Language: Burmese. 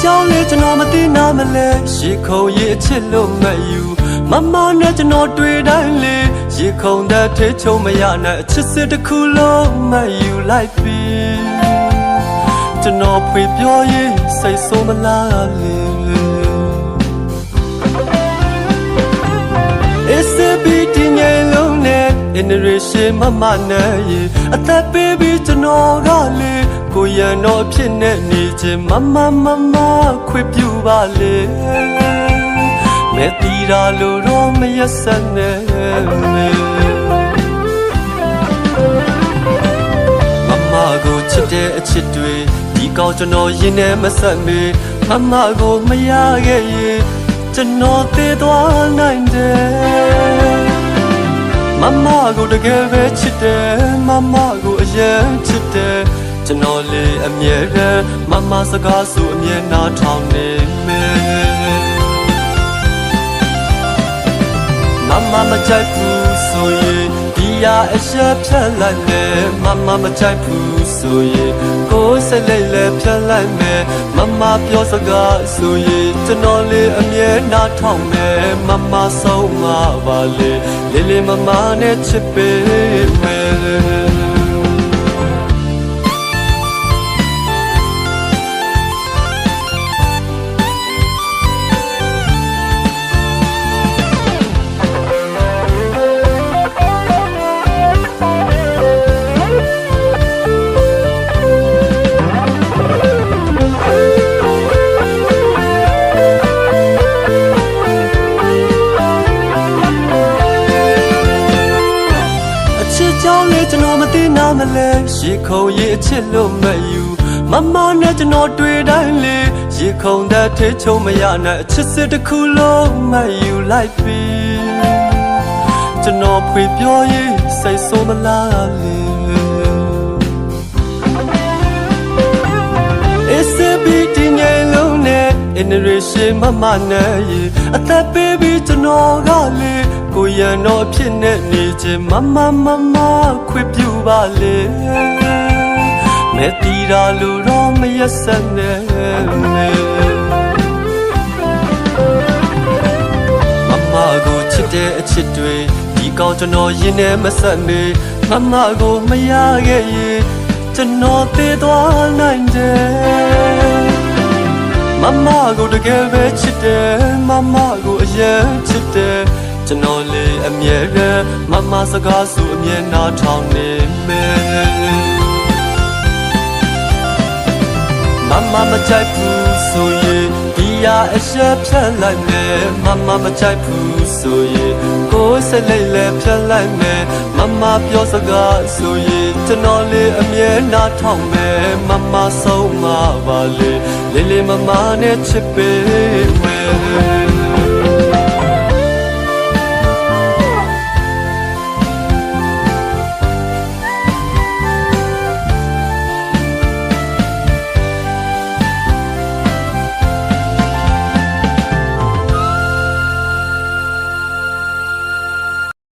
ကြောင်းလေးကျွန်တော်မသိနာမလဲရေခုံရဲ့အချစ်လို့မယူမမနဲ့ကျွန်တော်တွေ့တိုင်းလေရေခုံတဲ့ထေချုံမရနဲ့အချစ်စစ်တစ်ခုလုံးမယူလိုက်ပြီကျွန်တော်ဖွေပြောရင်စိတ်ဆိုးမလားလေSBT ငယ်လုံးနဲ့ generation မနဲ့ရေအသက်ပေးပြီးကျွန်တော်ကလေကိုရံတော့ဖြစ်နေနေခြင်းမခွေပြူပါလေမဲတီတာလို့တော့မရက်စက်နဲ့မကိုချစ်တဲ့အချစ်တွေဒီကောင်းကျွန်တော်ရင်ထဲမဆက်မေမကိုမရခဲ့ရင်ကျွန်တော်သေးသွားနိုင်တယ်မကိုတကယ်ပဲချစ်တယ်မကိုအရင်ချစ်တယ်ကျွန်တော်လေးအမြဲတမ်းမစကားဆိုအမြဲနားထောင်နေမယ်မကြိုက်ဘူးဆိုရင်ဒီရအချက်ဖြတ်လိုက်မယ်မကြိုက်ဘူးဆိုရင်ကိုယ်စိတ်လေးလည်းဖြတ်လိုက်မယ်မပြောစကားဆိုရင်ကျွန်တော်လေးအမြဲနားထောင်မယ်မဆုံးမပါလေလေးမနဲ့ချစ်ပေးမယ်ကျွန်တော်မသိနာမလဲရေခုံရဲ့အချစ်လို့မယူမနဲ့ကျွန်တော်တွေ့တိုင်းလေရေခုံတဲ့ထေချုံမရနဲ့အချစ်စစ်တစ်ခုလုံးမယူလိုက်ပြီကျွန်တော်ဖွေပြောရင်စိတ်ဆိုးမလားလေ SBT ငယ်လုံးနဲ့ generation မနဲ့ရေအသက်ပေးပြီးကျွန်တော်ကလေကိုရံတော့ဖြစ်နေနေခြင်းမခွေပြူပါလေမဲတီတာလို့တော့မရက်စက်နဲ့မကိုချစ်တဲ့အချစ်တွေဒီကောင်းကျွန်တော်ရင်ထဲမဆက်မေမကိုမရခဲ့ရင်ကျွန်တော်သေးသွားနိုင်တယ်မကိုတကယ်ပဲချစ်တယ်မကိုအရင်ချစ်တယ်ကျွန်တော်လေးအမြဲတမ်းမစကားဆိုအမြဲနားထောင်နေမယ်မကြိုက်ဘူးဆိုရင်ဒီရအချက်ဖြတ်လိုက်မယ်မကြိုက်ဘူးဆိုရင်ကိုယ်စိတ်လေးလည်းဖြတ်လိုက်မယ်မပြောစကားဆိုရင်ကျွန်တော်လေးအမြဲနားထောင်မယ်မဆုံးမပါလေလေးမနဲ့ချစ်ပေးမယ်